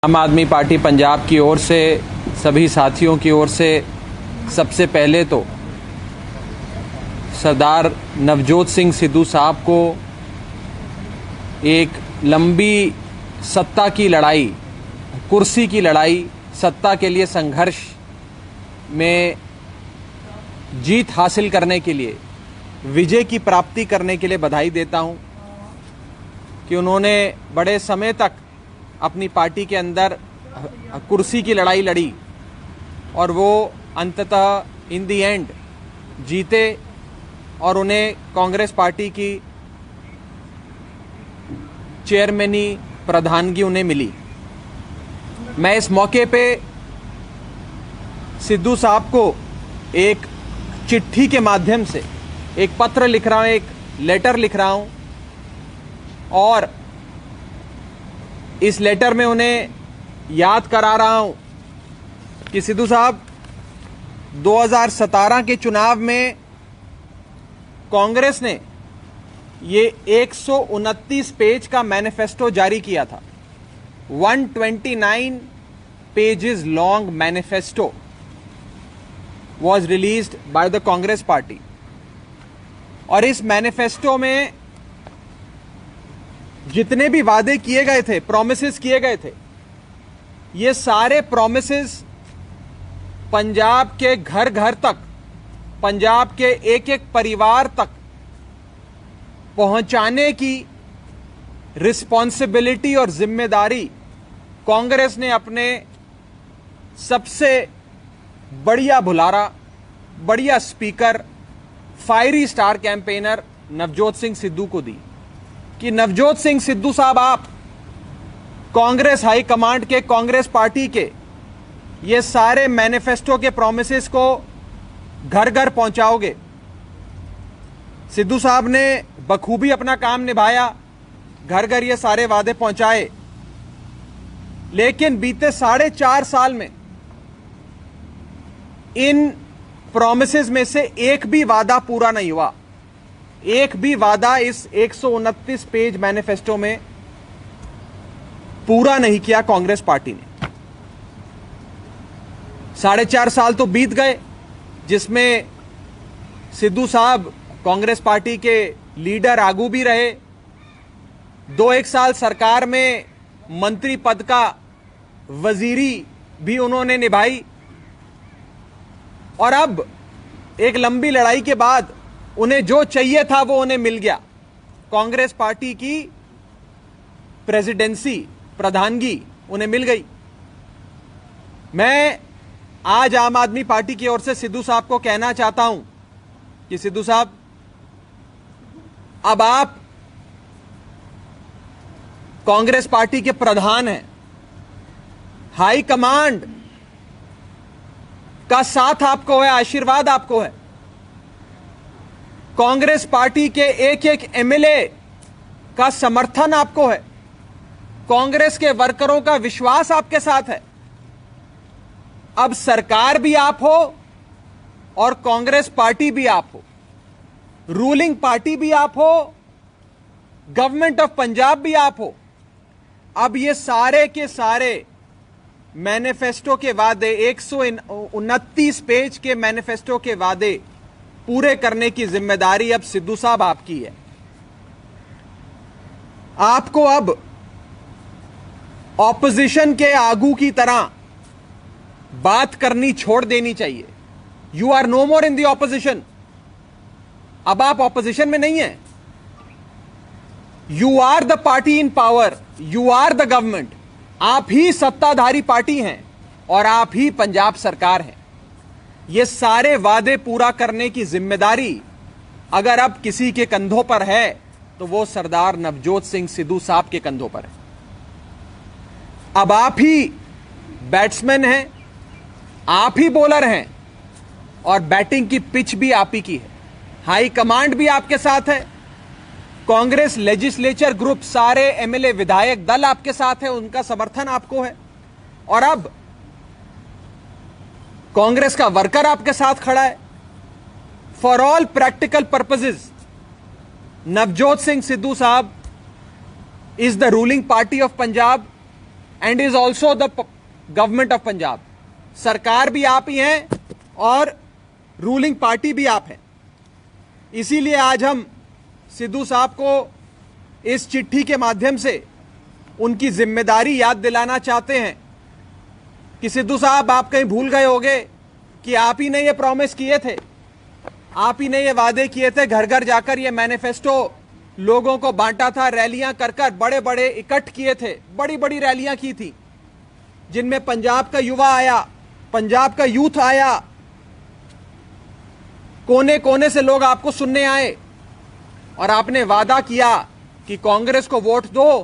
आम आदमी पार्टी पंजाब की ओर से सभी साथियों की ओर से सबसे पहले तो सरदार नवजोत सिंह सिद्धू साहब को एक लंबी सत्ता की लड़ाई, कुर्सी की लड़ाई, सत्ता के लिए संघर्ष में जीत हासिल करने के लिए, विजय की प्राप्ति करने के लिए बधाई देता हूं कि उन्होंने बड़े समय तक अपनी पार्टी के अंदर कुर्सी की लड़ाई लड़ी और वो अंततः इन दी एंड जीते और उन्हें कांग्रेस पार्टी की चेयरमैनी, प्रधानगी उन्हें मिली। मैं इस मौके पे सिद्धू साहब को एक चिट्ठी के माध्यम से एक पत्र लिख रहा हूं, एक लेटर लिख रहा हूं और इस लेटर में उन्हें याद करा रहा हूं कि सिद्धू साहब 2017 के चुनाव में कांग्रेस ने ये 129 पेज का मैनिफेस्टो जारी किया था। 129 pages long manifesto was released by the Congress party। और इस मैनिफेस्टो में जितने भी वादे किए गए थे, प्रॉमिसेस किए गए थे, ये सारे प्रॉमिसेस पंजाब के घर घर तक, पंजाब के एक एक परिवार तक पहुंचाने की रिस्पॉन्सिबिलिटी और जिम्मेदारी कांग्रेस ने अपने सबसे बढ़िया भुलारा, बढ़िया speaker, fiery star campaigner Navjot Singh Sidhu को दी कि नवजोत सिंह सिद्धू साहब, आप कांग्रेस हाई कमांड के, कांग्रेस पार्टी के ये सारे मैनिफेस्टो के प्रॉमिसेस को घर घर पहुंचाओगे। सिद्धू साहब ने बखूबी अपना काम निभाया, घर घर ये सारे वादे पहुंचाए, लेकिन बीते 4.5 साल में इन प्रॉमिसेस में से एक भी वादा पूरा नहीं हुआ। एक भी वादा इस 129 पेज मैनिफेस्टो में पूरा नहीं किया कांग्रेस पार्टी ने। 4.5 साल तो बीत गए जिसमें सिद्धू साहब कांग्रेस पार्टी के लीडर आगू भी रहे, 2-1 साल सरकार में मंत्री पद का वजीरी भी उन्होंने निभाई और अब एक लंबी लड़ाई के बाद उन्हें जो चाहिए था वो उन्हें मिल गया। कांग्रेस पार्टी की प्रेसिडेंसी, प्रधानगी उन्हें मिल गई। मैं आज आम आदमी पार्टी की ओर से सिद्धू साहब को कहना चाहता हूं कि सिद्धू साहब, अब आप कांग्रेस पार्टी के प्रधान हैं, हाई कमांड का साथ आपको है, आशीर्वाद आपको है, कांग्रेस पार्टी के एक एक एमएलए का समर्थन आपको है, कांग्रेस के वर्करों का विश्वास आपके साथ है। अब सरकार भी आप हो और कांग्रेस पार्टी भी आप हो, रूलिंग पार्टी भी आप हो, गवर्नमेंट ऑफ पंजाब भी आप हो। अब ये सारे के सारे मैनिफेस्टो के वादे, 129 पेज के मैनिफेस्टो के वादे पूरे करने की जिम्मेदारी अब सिद्धू साहब आपकी है। आपको अब ऑपोजिशन के आगू की तरह बात करनी छोड़ देनी चाहिए। You are no more in the opposition. अब आप ऑपोजिशन में नहीं हैं। You are the party in power, you are the government. आप ही सत्ताधारी पार्टी हैं और आप ही पंजाब सरकार है। ये सारे वादे पूरा करने की जिम्मेदारी अगर अब किसी के कंधों पर है तो वो सरदार नवजोत सिंह सिद्धू साहब के कंधों पर है। अब आप ही बैट्समैन हैं, आप ही बॉलर हैं और बैटिंग की पिच भी आप ही की है। हाई कमांड भी आपके साथ है, कांग्रेस लेजिस्लेचर ग्रुप, सारे एमएलए, विधायक दल आपके साथ है, उनका समर्थन आपको है और अब कांग्रेस का वर्कर आपके साथ खड़ा है। For all practical purposes Navjot Singh Sidhu साहब is the ruling party of Punjab and is also the government of Punjab. सरकार भी आप ही हैं और रूलिंग पार्टी भी आप हैं। इसीलिए आज हम सिद्धू साहब को इस चिट्ठी के माध्यम से उनकी जिम्मेदारी याद दिलाना चाहते हैं कि सिद्धू साहब, आप कहीं भूल गए होंगे कि आप ही ने ये प्रॉमिस किए थे, आप ही ने ये वादे किए थे, घर घर जाकर ये मैनिफेस्टो लोगों को बांटा था, रैलियां कर कर बड़े बड़े इकट्ठ किए थे, बड़ी बड़ी रैलियां की थी जिनमें पंजाब का युवा आया, पंजाब का यूथ आया, कोने कोने से लोग आपको सुनने आए और आपने वादा किया कि कांग्रेस को वोट दो,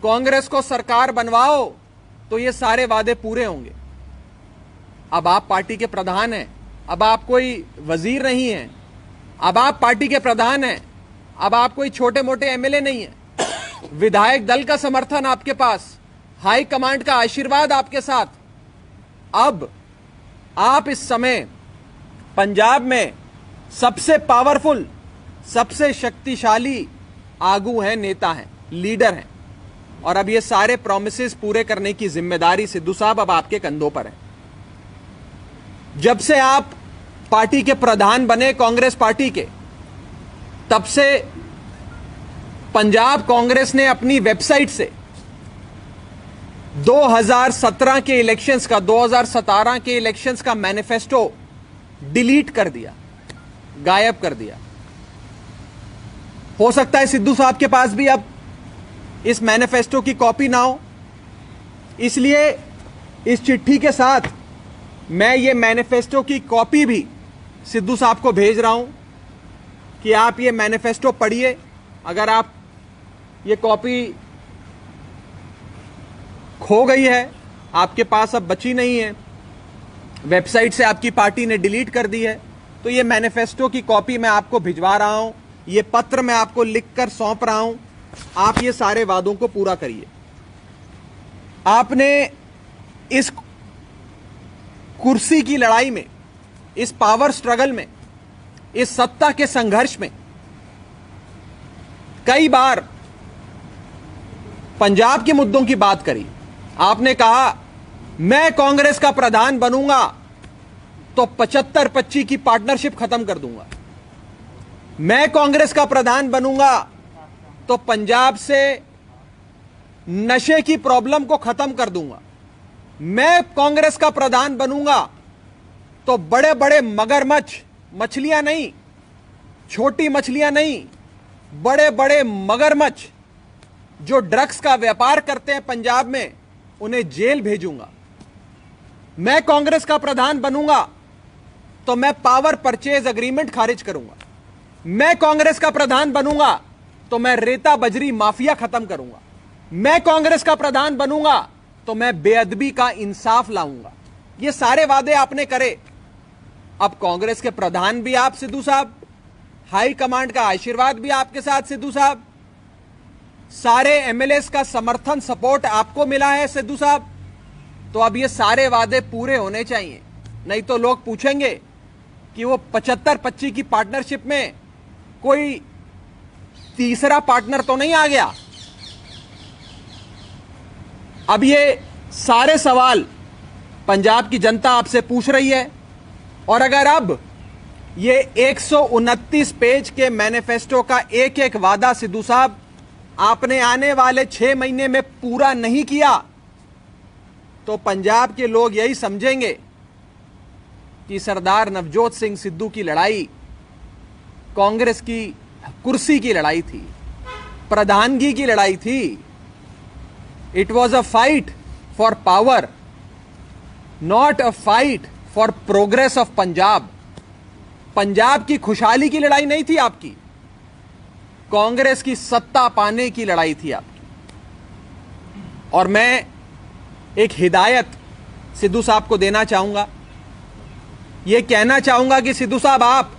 कांग्रेस को सरकार बनवाओ तो ये सारे वादे पूरे होंगे। अब आप पार्टी के प्रधान हैं, अब आप कोई वजीर नहीं हैं, अब आप पार्टी के प्रधान हैं, अब आप कोई छोटे मोटे एमएलए नहीं हैं। विधायक दल का समर्थन आपके पास, हाई कमांड का आशीर्वाद आपके साथ। अब आप इस समय पंजाब में सबसे पावरफुल, सबसे शक्तिशाली आगू हैं, नेता हैं, लीडर हैं और अब ये सारे प्रॉमिसेस पूरे करने की जिम्मेदारी सिद्धू साहब अब आपके कंधों पर है। जब से आप पार्टी के प्रधान बने कांग्रेस पार्टी के, तब से पंजाब कांग्रेस ने अपनी वेबसाइट से 2017 के इलेक्शंस का, 2017 के इलेक्शंस का मैनिफेस्टो डिलीट कर दिया, गायब कर दिया। हो सकता है सिद्धू साहब के पास भी अब इस मैनिफेस्टो की कॉपी ना हो, इसलिए इस चिट्ठी के साथ मैं ये मैनिफेस्टो की कॉपी भी सिद्धू साहब को भेज रहा हूं कि आप ये मैनिफेस्टो पढ़िए। अगर आप ये कॉपी खो गई है, आपके पास अब बची नहीं है, वेबसाइट से आपकी पार्टी ने डिलीट कर दी है, तो ये मैनिफेस्टो की कॉपी मैं आपको भिजवा रहा हूं, ये पत्र मैं आपको लिखकर सौंप रहा हूं। आप ये सारे वादों को पूरा करिए। आपने इस कुर्सी की लड़ाई में, इस पावर स्ट्रगल में, इस सत्ता के संघर्ष में कई बार पंजाब के मुद्दों की बात करी। आपने कहा मैं कांग्रेस का प्रधान बनूंगा तो 75-25 की पार्टनरशिप खत्म कर दूंगा, मैं कांग्रेस का प्रधान बनूंगा तो पंजाब से नशे की प्रॉब्लम को खत्म कर दूंगा, मैं कांग्रेस का प्रधान बनूंगा तो बड़े बड़े मगरमच्छ, मछलियां नहीं, छोटी मछलियां नहीं, बड़े बड़े मगरमच्छ जो ड्रग्स का व्यापार करते हैं पंजाब में, उन्हें जेल भेजूंगा। मैं कांग्रेस का प्रधान बनूंगा तो मैं पावर परचेज एग्रीमेंट खारिज करूंगा, मैं कांग्रेस का प्रधान बनूंगा तो मैं रेता बजरी माफिया खत्म करूंगा, मैं कांग्रेस का प्रधान बनूंगा तो मैं बेअदबी का इंसाफ लाऊंगा। ये सारे वादे आपने करे। अब कांग्रेस के प्रधान भी आप सिद्धू साहब, हाई कमांड का आशीर्वाद भी आपके साथ सिद्धू साहब, सारे एमएलएस का समर्थन, सपोर्ट आपको मिला है सिद्धू साहब। तो अब ये सारे वादे पूरे होने चाहिए, नहीं तो लोग पूछेंगे कि वो 75-25 की पार्टनरशिप में कोई तीसरा पार्टनर तो नहीं आ गया। अब ये सारे सवाल पंजाब की जनता आपसे पूछ रही है और अगर अब ये 129 पेज के मैनिफेस्टो का एक एक वादा सिद्धू साहब आपने आने वाले 6 महीने में पूरा नहीं किया तो पंजाब के लोग यही समझेंगे कि सरदार नवजोत सिंह सिद्धू की लड़ाई कांग्रेस की कुर्सी की लड़ाई थी, प्रधानगी की लड़ाई थी। It was a fight for power, not a fight for progress of Punjab. Punjab की खुशहाली की लड़ाई नहीं थी आपकी, कांग्रेस की सत्ता पाने की लड़ाई थी आपकी। और मैं एक हिदायत सिद्धू साहब को देना चाहूंगा, यह कहना चाहूंगा कि सिद्धू साहब आप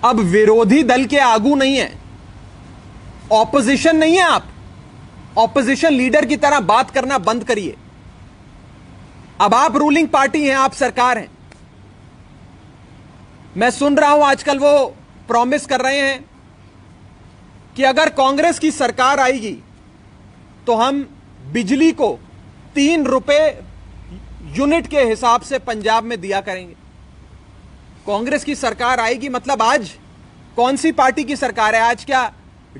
अब विरोधी दल के आगू नहीं है, ऑपोजिशन नहीं है आप, ऑपोजिशन लीडर की तरह बात करना बंद करिए। अब आप रूलिंग पार्टी हैं, आप सरकार हैं। मैं सुन रहा हूं आजकल वो प्रॉमिस कर रहे हैं कि अगर कांग्रेस की सरकार आएगी तो हम बिजली को 3 रुपए यूनिट के हिसाब से पंजाब में दिया करेंगे। कांग्रेस की सरकार आएगी मतलब आज कौन सी पार्टी की सरकार है? आज क्या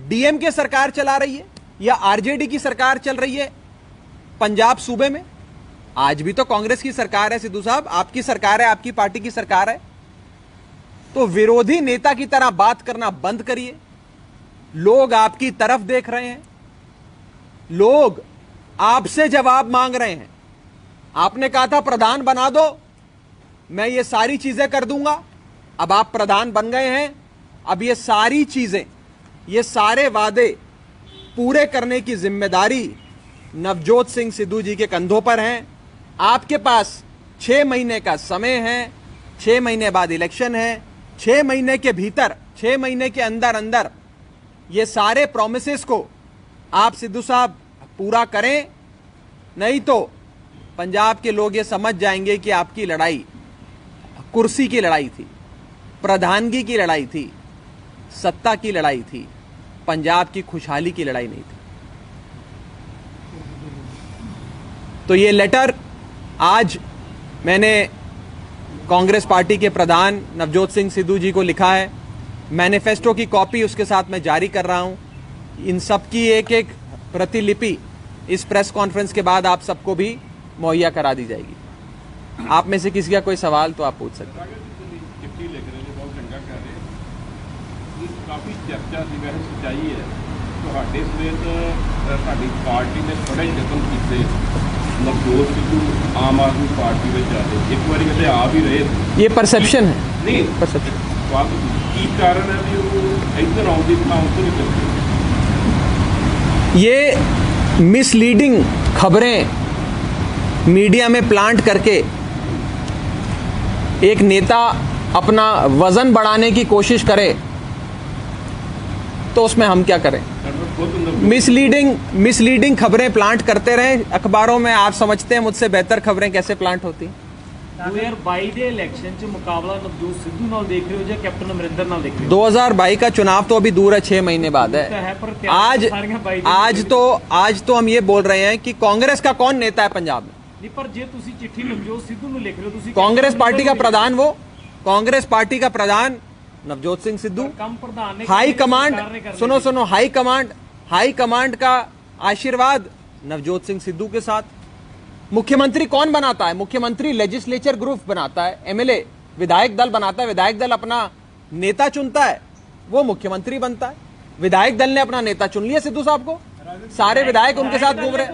डीएमके सरकार चला रही है या आरजेडी की सरकार चल रही है पंजाब सूबे में? आज भी तो कांग्रेस की सरकार है सिद्धू साहब, आपकी सरकार है, आपकी पार्टी की सरकार है। तो विरोधी नेता की तरह बात करना बंद करिए। लोग आपकी तरफ देख रहे हैं, लोग आपसे जवाब मांग रहे हैं। आपने कहा था प्रधान बना दो, मैं ये सारी चीजें कर दूंगा। अब आप प्रधान बन गए हैं, अब ये सारी चीजें, ये सारे वादे पूरे करने की जिम्मेदारी नवजोत सिंह सिद्धू जी के कंधों पर हैं। आपके पास 6 महीने का समय है, 6 महीने बाद इलेक्शन है, 6 महीने के भीतर, 6 महीने के अंदर अंदर ये सारे प्रॉमिसेस को आप सिद्धू साहब पूरा करें, नहीं तो पंजाब के लोग ये समझ जाएंगे कि आपकी लड़ाई कुर्सी की लड़ाई थी, प्रधानगी की लड़ाई थी, सत्ता की लड़ाई थी, पंजाब की खुशहाली की लड़ाई नहीं थी। तो ये लेटर आज मैंने कांग्रेस पार्टी के प्रधान नवजोत सिंह सिद्धू जी को लिखा है। मैनिफेस्टो की कॉपी उसके साथ मैं जारी कर रहा हूं। इन सब की एक एक प्रतिलिपि इस प्रेस कॉन्फ्रेंस के बाद आप सबको भी मुहैया करा दी जाएगी। आप में से किसी का कोई सवाल तो आप पूछ सकते हैं। काफी चर्चा सी वैसे सच्चाई है ਤੁਹਾਡੇ ਸਮੇਤ ਸਾਡੀ ਪਾਰਟੀ ਨੇ ਬੜੇ ਯਤਨ ਕੀਤੇ नवजोत सिद्धू आम आदमी पार्टी में जाते एक बार कहते आ भी रहे। ये परसेप्शन है, नहीं परसेप्शन की कारण है भी वो इधर आउंदी था उनको नहीं करते। ये मिसलीडिंग खबरें मीडिया में प्लांट करके एक नेता अपना वजन बढ़ाने की कोशिश करे तो उसमें हम क्या करें? मिसलीडिंग खबरें प्लांट करते रहे अखबारों में। आप समझते हैं मुझसे बेहतर खबरें कैसे प्लांट होती हैं। 2022 ਦੇ ਇਲੈਕਸ਼ਨ 'ਚ ਮੁਕਾਬਲਾ ਨਵਜੋਤ ਸਿੱਧੂ ਨਾਲ ਦੇਖ ਰਹੇ ਹੋ ਜਾਂ ਕੈਪਟਨ ਅਮਰਿੰਦਰ ਨਾਲ ਦੇਖ ਰਹੇ ਹੋ? 2022 का चुनाव तो अभी दूर है, 6 महीने बाद है। आज तो हम ये बोल रहे हैं कि कांग्रेस का कौन नेता है पंजाब में? नहीं, पर जे तुसी चिट्ठी नवजोत सिद्धू ਨੂੰ ਲਿਖ ਰਹੇ ਹੋ, ਤੁਸੀਂ कांग्रेस पार्टी का प्रधान, वो कांग्रेस पार्टी का प्रधान नवजोत सिंह सिद्धू। कम प्रधान ने हाई कमांड, सुनो हाई कमांड का आशीर्वाद नवजोत सिंह सिद्धू के साथ। मुख्यमंत्री कौन बनाता है? मुख्यमंत्री लेजिस्लेचर ग्रुप बनाता है, एमएलए विधायक दल बनाता है, विधायक दल अपना नेता चुनता है, वो मुख्यमंत्री बनता है। विधायक दल ने अपना नेता चुन लिया सिद्धू साहब को, सारे विधायक उनके साथ घूम रहे हैं,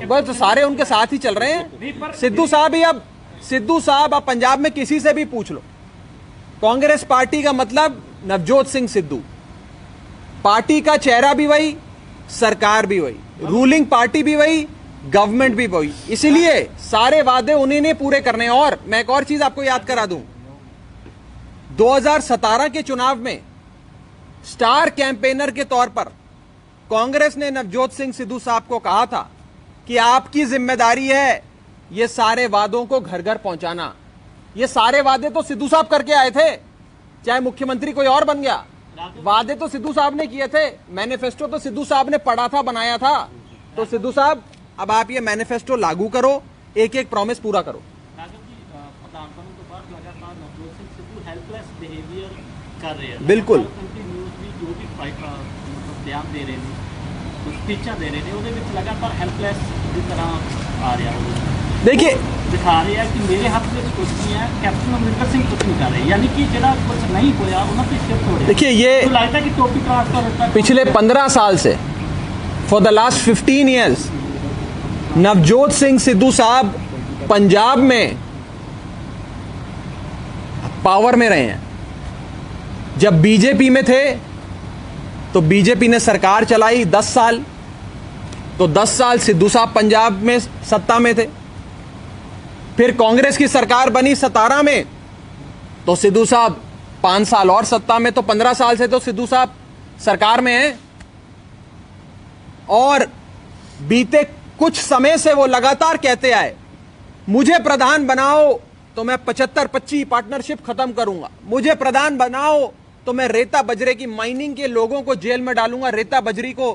बस तो सारे उनके साथ ही चल रहे हैं। सिद्धू साहब अब पंजाब में किसी से भी पूछ लो, कांग्रेस पार्टी का मतलब नवजोत सिंह सिद्धू, पार्टी का चेहरा भी वही, सरकार भी वही, रूलिंग पार्टी भी वही, गवर्नमेंट भी वही। इसलिए सारे वादे उन्हीं ने पूरे करने हैं। और मैं एक और चीज आपको याद करा दूं, 2017 के चुनाव में स्टार कैंपेनर के तौर पर कांग्रेस ने नवजोत सिंह सिद्धू साहब को कहा था कि आपकी जिम्मेदारी है ये सारे वादों को घर घर पहुंचाना। ये सारे वादे तो सिद्धू साहब करके आए थे, चाहे मुख्यमंत्री कोई और बन गया, वादे तो सिद्धू साहब ने किए थे। मैनिफेस्टो तो सिद्धू साहब ने पढ़ा था, बनाया था। तो सिद्धू साहब अब आप ये मैनिफेस्टो लागू करो, एक एक प्रॉमिस पूरा करो। बिल्कुल देखिए दिखा रहे हैं कि मेरे हाथ में कुछ नहीं है, कैप्टन अमरिंदर सिंह कुछ नहीं कर रहे, यानी कि जरा कुछ नहीं होया उन्होंने शिफ्ट हो रहा है। देखिए ये तो लगता है कि टॉपिक ट्रांसफर होता है पिछले 15 साल से, for the last 15 years Navjot Singh Sidhu साहब पंजाब में पावर में रहे हैं। जब बीजेपी में थे तो बीजेपी ने सरकार चलाई 10 साल, तो 10 साल सिद्धू साहब पंजाब में सत्ता में थे। फिर कांग्रेस की सरकार बनी 17 में, तो सिद्धू साहब 5 साल और सत्ता में, तो 15 साल से तो सिद्धू साहब सरकार में हैं। और बीते कुछ समय से वो लगातार कहते आए, मुझे प्रधान बनाओ तो मैं 75-25 पार्टनरशिप खत्म करूंगा, मुझे प्रधान बनाओ तो मैं रेता बजरे की माइनिंग के लोगों को जेल में डालूंगा, रेता बजरी को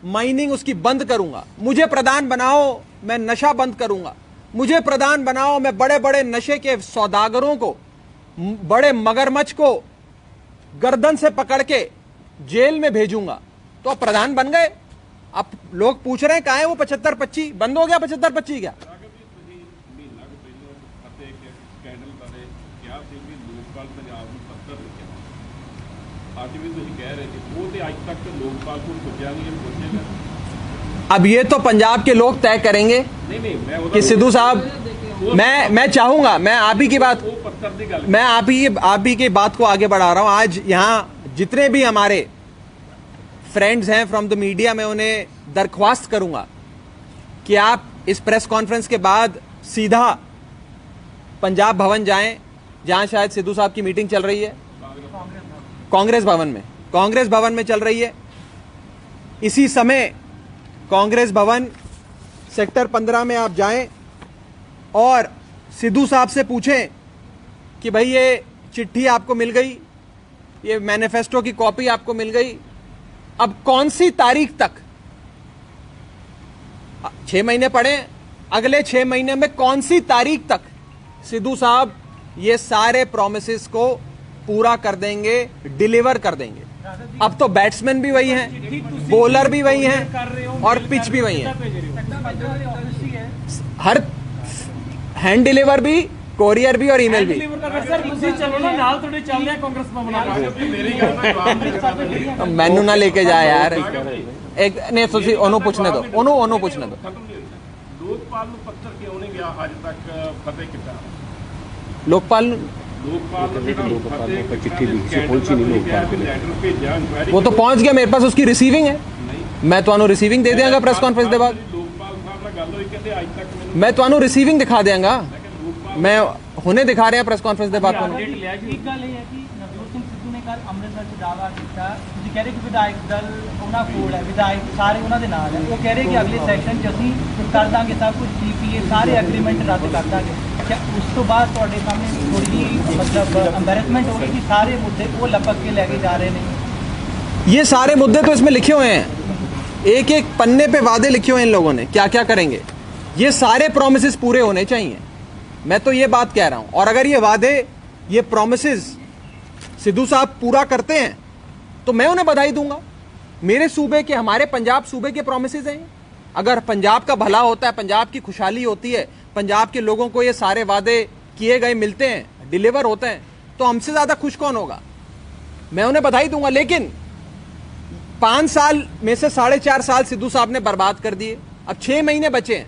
माइनिंग उसकी बंद करूंगा। मुझे प्रधान बनाओ, मैं नशा बंद करूंगा। मुझे प्रधान बनाओ, मैं बड़े बड़े नशे के सौदागरों को, बड़े मगरमच्छ को गर्दन से पकड़ के जेल में भेजूंगा। तो अब प्रधान बन गए। अब लोग पूछ रहे हैं कहां है वो 75-25? बंद हो गया 75-25 क्या? अब ये तो पंजाब के लोग तय करेंगे कि सिद्धू साहब, मैं चाहूंगा, मैं आप ही की बात, मैं आप ही की बात को आगे बढ़ा रहा हूं। आज यहां जितने भी हमारे फ्रेंड्स हैं फ्रॉम द मीडिया, मैं उन्हें दरख्वास्त करूंगा कि आप इस प्रेस कॉन्फ्रेंस के बाद सीधा पंजाब भवन जाएं, जहां शायद सिद्धू साहब की मीटिंग चल रही है, कांग्रेस भवन में चल रही है। इसी समय कांग्रेस भवन सेक्टर 15 में आप जाएं और सिद्धू साहब से पूछें कि भाई ये चिट्ठी आपको मिल गई, ये मैनिफेस्टो की कॉपी आपको मिल गई, अब कौन सी तारीख तक, 6 महीने पड़े, अगले 6 महीने में कौन सी तारीख तक सिद्धू साहब ये सारे प्रोमिसेस को पूरा कर देंगे, डिलीवर कर देंगे। अब तो बैट्समैन भी वही हैं, बॉलर भी वही हैं और पिच भी वही है। हर हैंड डिलीवर भी, कोरियर भी और ईमेल भी। मैनू ना लेके जाए यार, एक ने ਤੁਸੀਂ ਉਹਨੂੰ ਪੁੱਛਣੇ ਦੋ, ਉਹਨੂੰ ਪੁੱਛਣੇ ਦੋ। ਲੋਕਪਾਲ ਨੂੰ ਪੱਤਰ ਕਿਉਂ ਨਹੀਂ ਗਿਆ ਅੱਜ ਤੱਕ ਫਤਿਹ ਕੀਤਾ? लोकपाल चिट्ठी लिखी पहुंची नहीं, लोकपाल वो तो पहुंच गया मेरे पास, उसकी रिसीविंग है। मैं तो रिसीविंग दे देंगे प्रेस कॉन्फ्रेंस के बाद, मैं तो रिसीविंग दिखा देंगा, मैं हुने दिखा रहे हैं प्रेस कॉन्फ्रेंस के बाद। ਅੰਮ੍ਰਿਤਸਰ ਚ ਦਾਅਵਾ ਕੀਤਾ, ਤੁਸੀਂ ਕਹਿ ਰਹੇ ਕਿ ਵਿਧਾਇਕ ਦਲ ਉਹਨਾਂ ਕੋਲ ਹੈ, ਵਿਧਾਇਕ ਸਾਰੇ ਉਹਨਾਂ ਦੇ ਨਾਲ ਹੈ, ਉਹ ਕਹਿ ਰਹੇ ਕਿ ਅਗਲੇ ਸੈਸ਼ਨ 'ਚ ਅਸੀਂ ਕਰ ਦਾਂਗੇ ਸਭ ਕੁਝ, ਸੀਪੀਏ ਸਾਰੇ ਐਗਰੀਮੈਂਟ ਰੱਦ ਕਰ ਦਾਂਗੇ। क्या उस तो बाद ਤੁਹਾਡੇ ਸਾਹਮਣੇ थोड़ी जी मतलब एम्बैरेसमेंट होगी कि सारे मुद्दे वो लपक के लेके जा रहे हैं? ये सारे मुद्दे तो इसमें लिखे हुए हैं, एक एक पन्ने पे वादे लिखे हुए हैं इन लोगों ने, क्या क्या करेंगे। ये सारे प्रोमिसेस पूरे होने चाहिए, मैं तो ये बात कह रहा हूं। और अगर ये वादे, ये प्रोमिसेस सिद्धू साहब पूरा करते हैं तो मैं उन्हें बधाई दूंगा। मेरे सूबे के, हमारे पंजाब सूबे के प्रोमिसेस हैं। अगर पंजाब का भला होता है, पंजाब की खुशहाली होती है, पंजाब के लोगों को ये सारे वादे किए गए मिलते हैं, डिलीवर होते हैं, तो हमसे ज्यादा खुश कौन होगा? मैं उन्हें बधाई दूंगा। लेकिन 5 साल में से 4.5 साल सिद्धू साहब ने बर्बाद कर दिए। अब 6 महीने बचे हैं,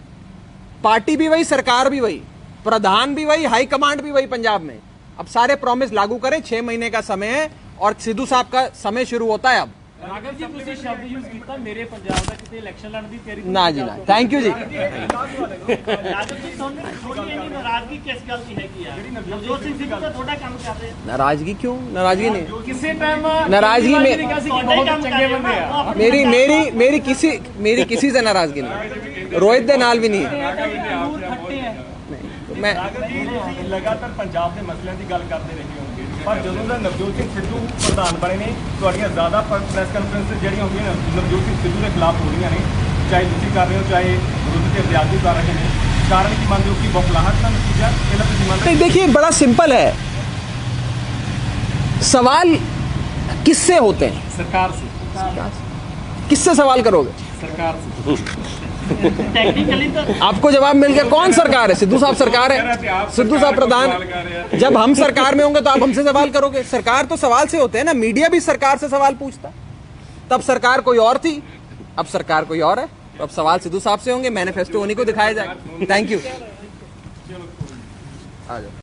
पार्टी भी वही, सरकार भी वही, प्रधान भी वही, हाई कमांड भी वही पंजाब में। अब सारे प्रॉमिस लागू करें। 6 महीने का समय है और सिद्धू साहब का समय शुरू होता है अब। राघव जी, ਤੁਸੀਂ ਸ਼ਬਦ ਯੂਜ਼ ਕੀਤਾ ਮੇਰੇ ਪੰਜਾਬ ਦਾ ਕਿਤੇ ਇਲੈਕਸ਼ਨ ਲੜਨ ਦੀ ਤਿਆਰੀ? ना जी ना, थैंक यू जी। ਰਾਘਵ ਜੀ, ਤੁਹਾਡੀ ਇੰਨੀ ਨਾਰਾਜ਼ਗੀ ਕਿਸ ਗੱਲ ਦੀ ਹੈਗੀ ਆ? ਨਵਜੋਤ ਸਿੰਘ ਸਿੱਧੂ ਤਾਂ ਤੁਹਾਡਾ ਕੰਮ ਕਰ ਰਹੇ ਆ। नाराजगी क्यों? नाराजगी नहीं, ਕਿਸੇ ਟਾਈਮ नाराजगी में ਬਹੁਤ ਚੰਗੇ ਬੰਦੇ ਆ। मेरी किसी से नाराजगी नहीं, रोहित दे नाल भी नहीं है। मैं ਲਗਾਤਾਰ ਪੰਜਾਬ ਦੇ ਮਸਲਿਆਂ ਦੀ ਗੱਲ ਕਰਦੇ ਰਹੇ ਹੋਣਗੇ, ਪਰ ਜਦੋਂ ਦਾ ਨਵਜੋਤ ਸਿੰਘ ਸਿੱਧੂ ਪ੍ਰਧਾਨ ਬਣੇ ਨੇ, ਤੁਹਾਡੀਆਂ ਜ਼ਿਆਦਾ ਪ੍ਰੈਸ ਕਾਨਫਰੰਸ ਜਿਹੜੀਆਂ ਹੁੰਦੀਆਂ ਨੇ ਨਵਜੋਤ ਸਿੰਘ ਸਿੱਧੂ ਦੇ ਖਿਲਾਫ ਹੋ ਰਹੀਆਂ ਨੇ, ਚਾਹੇ ਤੁਸੀਂ ਕਰ ਰਹੇ ਹੋ, ਚਾਹੇ ਵਿਰੋਧੀ ਤੇ ਵਿਦਿਆਰਥੀ ਕਰ ਰਹੇ ਨੇ। ਕਾਰਨ ਕੀ ਮੰਨਦੇ ਹੋ ਕਿ ਬੌਖਲਾਹਟ ਦਾ ਨਤੀਜਾ ਇਹਨਾਂ ਤੁਸੀਂ ਮੰਨਦੇ? देखिए, बड़ा सिंपल है, सवाल किससे होते हैं? ਸਰਕਾਰ से। किससे सवाल करोगे? सरकार से। टेक्निकली तो आपको जवाब मिल गया। कौन सरकार है? सिद्धू साहब सरकार है, सिद्धू साहब प्रधान। जब हम सरकार में होंगे तो आप हमसे सवाल करोगे। सरकार तो सवाल से होते हैं ना, मीडिया भी सरकार से सवाल पूछता। तब सरकार कोई और थी, अब सरकार कोई और है, तो अब सवाल सिद्धू साहब से होंगे, मैनिफेस्टो उन्हीं को दिखाया जाए। Thank you. आ जाओ।